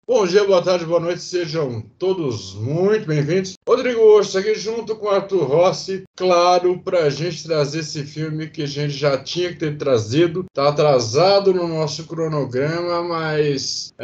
Bom dia, boa tarde, boa noite, sejam todos muito bem-vindos. Rodrigo Osso aqui junto com Arthur Rossi, claro, para a gente trazer esse filme que a gente já tinha que ter trazido. Está atrasado no nosso cronograma, mas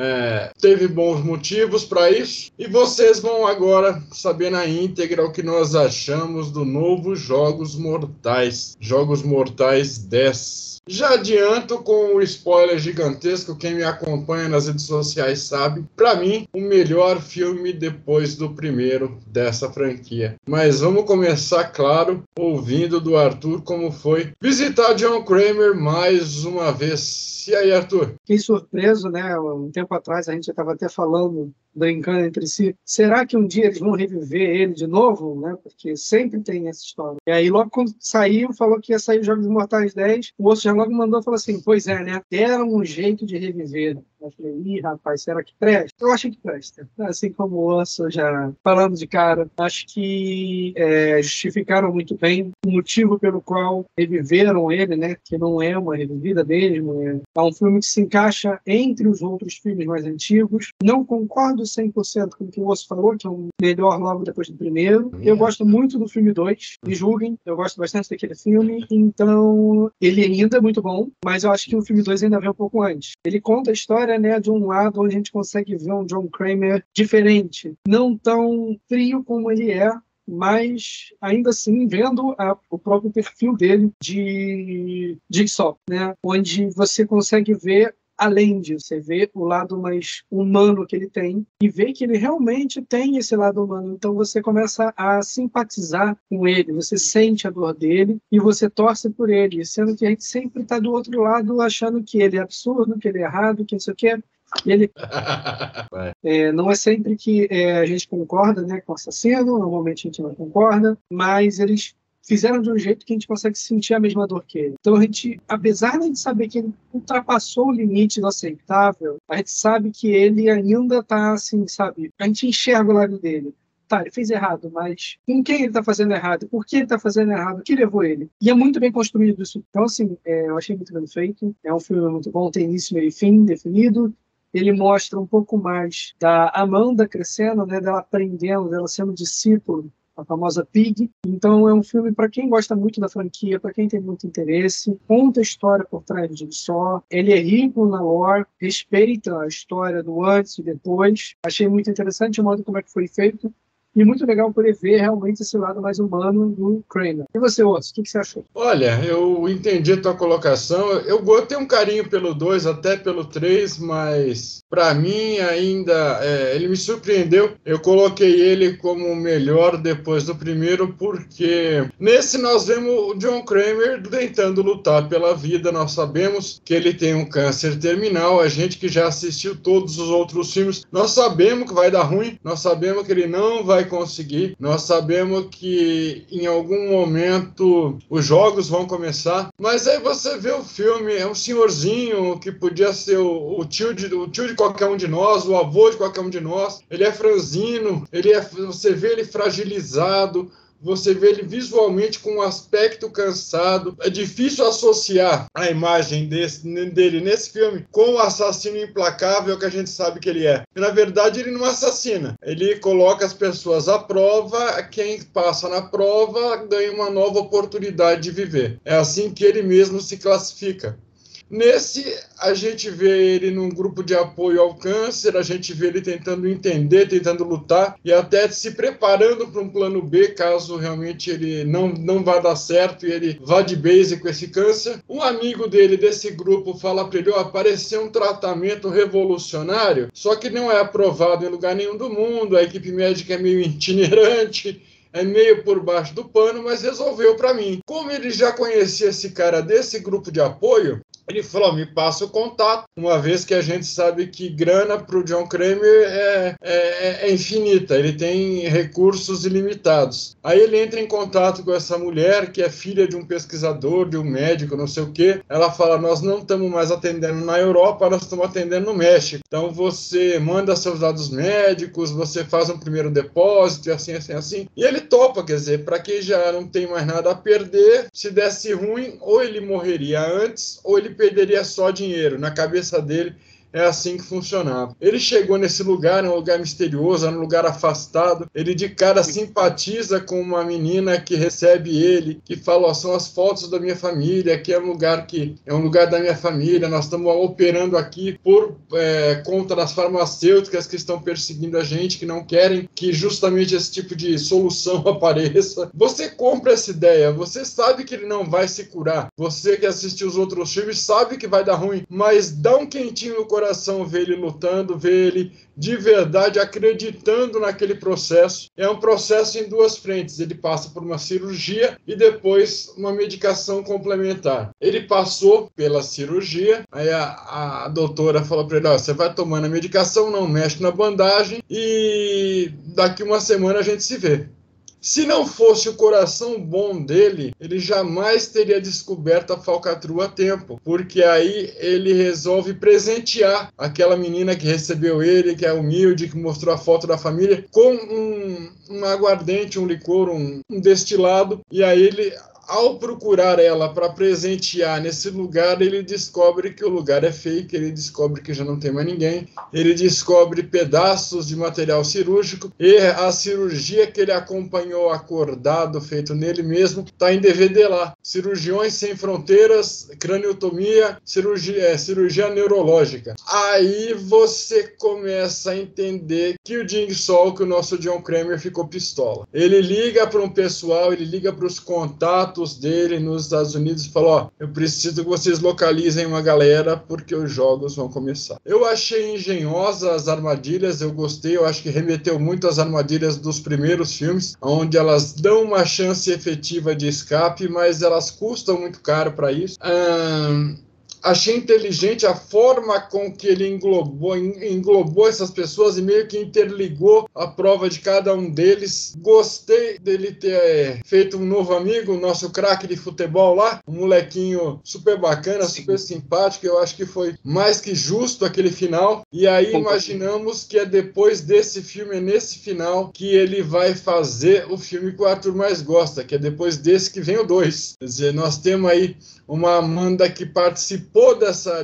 teve bons motivos para isso. E vocês vão agora saber na íntegra o que nós achamos do novo Jogos Mortais. Jogos Mortais 10. Já adianto com o spoiler gigantesco, quem me acompanha nas redes sociais sabe, para mim, o melhor filme depois do primeiro dessa franquia. Mas vamos começar, claro, ouvindo do Arthur como foi visitar John Kramer mais uma vez. E aí, Arthur? Fiquei surpreso, né? Um tempo atrás a gente estava até falando, brincando entre si, será que um dia eles vão reviver ele de novo, né? Porque sempre tem essa história. E aí logo quando saiu, falou que ia sair Jogos Mortais 10, o Osso já logo mandou e falou assim, pois é, né? Deram um jeito de reviver. Eu falei, ih, rapaz, será que presta? Eu acho que presta. Assim como o Osso já falando de cara, acho que justificaram muito bem o motivo pelo qual reviveram ele, né? Que não é uma revivida mesmo, é um filme que se encaixa entre os outros filmes mais antigos. Não concordo 100% com o que o Osso falou, que é o melhor logo depois do primeiro. Eu gosto muito do filme 2, me julguem, eu gosto bastante daquele filme, então ele ainda é muito bom, mas eu acho que o filme 2 ainda vem um pouco antes. Ele conta a história, né, de um lado onde a gente consegue ver um John Kramer diferente, não tão frio como ele é, mas ainda assim vendo o próprio perfil dele de Jigsaw, né? Onde você consegue ver além disso, você vê o lado mais humano que ele tem e vê que ele realmente tem esse lado humano. Então você começa a simpatizar com ele, você sente a dor dele e você torce por ele, sendo que a gente sempre está do outro lado achando que ele é absurdo, que ele é errado, que não sei o quê. Ele não é sempre que a gente concorda, né, com o assassino, normalmente a gente não concorda, mas eles fizeram de um jeito que a gente consegue sentir a mesma dor que ele. Então a gente, apesar de a gente saber que ele ultrapassou o limite do aceitável, a gente sabe que ele ainda está assim, sabe? A gente enxerga o lado dele. Tá, ele fez errado, mas com quem ele está fazendo errado? Por que ele está fazendo errado? O que levou ele? E é muito bem construído isso. Então, assim, eu achei muito bem feito. É um filme muito bom, tem início, meio e fim definido. Ele mostra um pouco mais da Amanda crescendo, né, dela aprendendo, dela sendo discípulo, a famosa Pig. Então é um filme para quem gosta muito da franquia, para quem tem muito interesse, conta a história por trás de só. Ele é rico na lore, respeita a história do antes e depois. Achei muito interessante o modo como é que foi feito. E muito legal poder ver realmente esse lado mais humano do Kramer. E você, Osso, o que você achou? Olha, eu entendi a tua colocação. Eu tenho um carinho pelo 2, até pelo 3, mas para mim ainda ele me surpreendeu. Eu coloquei ele como o melhor depois do primeiro, porque nesse nós vemos o John Kramer tentando lutar pela vida. Nós sabemos que ele tem um câncer terminal. A gente que já assistiu todos os outros filmes, nós sabemos que vai dar ruim, nós sabemos que ele não vai conseguir, nós sabemos que em algum momento os jogos vão começar, mas aí você vê o filme, é um senhorzinho que podia ser o tio de qualquer um de nós, o avô de qualquer um de nós. Ele é franzino, você vê ele fragilizado, você vê ele visualmente com um aspecto cansado. É difícil associar a imagem dele nesse filme com o assassino implacável que a gente sabe que ele é. E, na verdade, ele não assassina. Ele coloca as pessoas à prova, quem passa na prova ganha uma nova oportunidade de viver. É assim que ele mesmo se classifica. Nesse, a gente vê ele num grupo de apoio ao câncer, a gente vê ele tentando entender, tentando lutar e até se preparando para um plano B, caso realmente ele não vá dar certo e ele vá de base com esse câncer. Um amigo dele desse grupo fala para ele, apareceu um tratamento revolucionário, só que não é aprovado em lugar nenhum do mundo, a equipe médica é meio itinerante, é meio por baixo do pano, mas resolveu para mim. Como ele já conhecia esse cara desse grupo de apoio, ele falou, me passa o contato, uma vez que a gente sabe que grana para o John Kramer é infinita, ele tem recursos ilimitados. Aí ele entra em contato com essa mulher, que é filha de um pesquisador, de um médico, não sei o quê. Ela fala, nós não estamos mais atendendo na Europa, nós estamos atendendo no México. Então você manda seus dados médicos, você faz um primeiro depósito, e assim, assim, assim. E ele topa, quer dizer, para quem já não tem mais nada a perder, se desse ruim, ou ele morreria antes, ou ele perderia só dinheiro. Na cabeça dele, é assim que funcionava. Ele chegou nesse lugar, é um lugar misterioso, é um lugar afastado. Ele de cara simpatiza com uma menina que recebe ele, que fala, ó, são as fotos da minha família, aqui é um lugar da minha família, nós estamos operando aqui por conta das farmacêuticas que estão perseguindo a gente, que não querem que justamente esse tipo de solução apareça. Você compra essa ideia, você sabe que ele não vai se curar, você que assistiu os outros filmes sabe que vai dar ruim, mas dá um quentinho no coração ver ele lutando, ver ele de verdade acreditando naquele processo. É um processo em duas frentes, ele passa por uma cirurgia e depois uma medicação complementar. Ele passou pela cirurgia, aí a doutora falou para ele, ó, você vai tomando a medicação, não mexe na bandagem e daqui uma semana a gente se vê. Se não fosse o coração bom dele, ele jamais teria descoberto a falcatrua a tempo, porque aí ele resolve presentear aquela menina que recebeu ele, que é humilde, que mostrou a foto da família, com um aguardente, um licor, um destilado, e aí ele, ao procurar ela para presentear nesse lugar, ele descobre que o lugar é fake, ele descobre que já não tem mais ninguém, ele descobre pedaços de material cirúrgico e a cirurgia que ele acompanhou acordado, feito nele mesmo, está em DVD lá. Cirurgiões Sem Fronteiras, craniotomia, cirurgia neurológica. Aí você começa a entender que o Jigsaw, que o nosso John Kramer ficou pistola. Ele liga para um pessoal, ele liga para os contatos dele nos Estados Unidos e falou, ó, eu preciso que vocês localizem uma galera porque os jogos vão começar. Eu achei engenhosa as armadilhas, eu gostei, eu acho que remeteu muito às armadilhas dos primeiros filmes, onde elas dão uma chance efetiva de escape, mas elas custam muito caro para isso. Achei inteligente a forma com que ele englobou essas pessoas e meio que interligou a prova de cada um deles. Gostei dele ter feito um novo amigo, o nosso craque de futebol lá, um molequinho super bacana, super simpático. Eu acho que foi mais que justo aquele final. E aí imaginamos que é depois desse filme, é nesse final, que ele vai fazer o filme que o Arthur mais gosta, que é depois desse que vem o 2. Quer dizer, nós temos aí uma Amanda que participou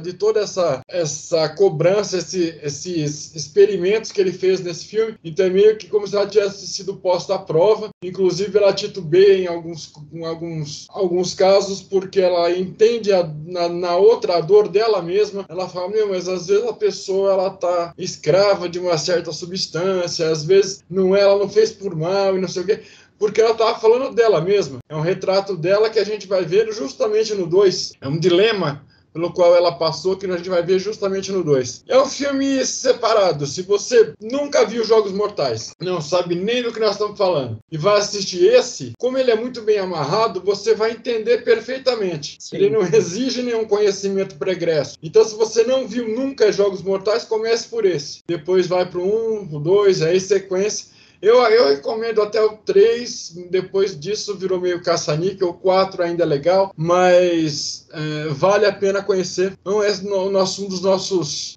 de toda essa cobrança, esses experimentos que ele fez nesse filme, então é meio que como se ela tivesse sido posta à prova. Inclusive ela titubeia em alguns casos, porque ela entende na outra a dor dela mesma. Ela fala, mas às vezes a pessoa ela tá escrava de uma certa substância, às vezes ela não fez por mal e não sei o quê, porque ela estava falando dela mesma. É um retrato dela que a gente vai ver justamente no 2. É um dilema pelo qual ela passou, que a gente vai ver justamente no 2. É um filme separado. Se você nunca viu Jogos Mortais, não sabe nem do que nós estamos falando, e vai assistir esse, como ele é muito bem amarrado, você vai entender perfeitamente. Sim. Ele não exige nenhum conhecimento pregresso. Então, se você não viu nunca Jogos Mortais, comece por esse. Depois vai para o 1, o 2, aí sequência. Eu recomendo até o 3, depois disso virou meio caça-níquel, o 4 ainda é legal, mas vale a pena conhecer. Então, um dos nossos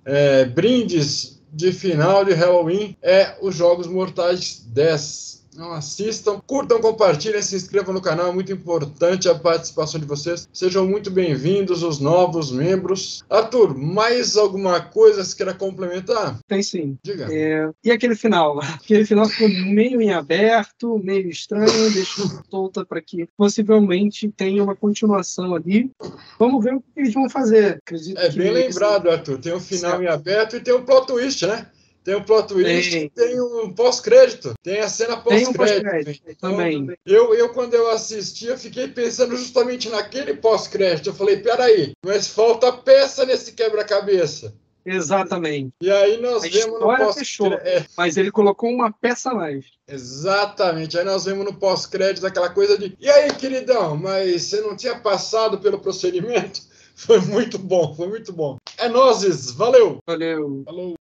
brindes de final de Halloween é os Jogos Mortais 10. Não assistam, curtam, compartilhem, se inscrevam no canal, é muito importante a participação de vocês. Sejam muito bem-vindos os novos membros. Arthur, mais alguma coisa que você queira complementar? Tem sim. Diga. E aquele final? Aquele final ficou meio em aberto, meio estranho, deixou solta para que possivelmente tenha uma continuação ali. Vamos ver o que eles vão fazer. Acredito bem lembrado, Arthur. Tem um final em aberto e tem um plot twist, né? Tem um plot twist, tem um pós-crédito, tem a cena pós-crédito. Então, também. Eu, quando eu assisti, eu fiquei pensando justamente naquele pós-crédito. Eu falei, peraí, mas falta peça nesse quebra-cabeça. Exatamente. E aí nós vemos no pós-crédito. Mas ele colocou uma peça a mais. Exatamente. Aí nós vemos no pós-crédito aquela coisa de, e aí, queridão, mas você não tinha passado pelo procedimento? Foi muito bom, foi muito bom. É nóis, valeu! Valeu! Falou!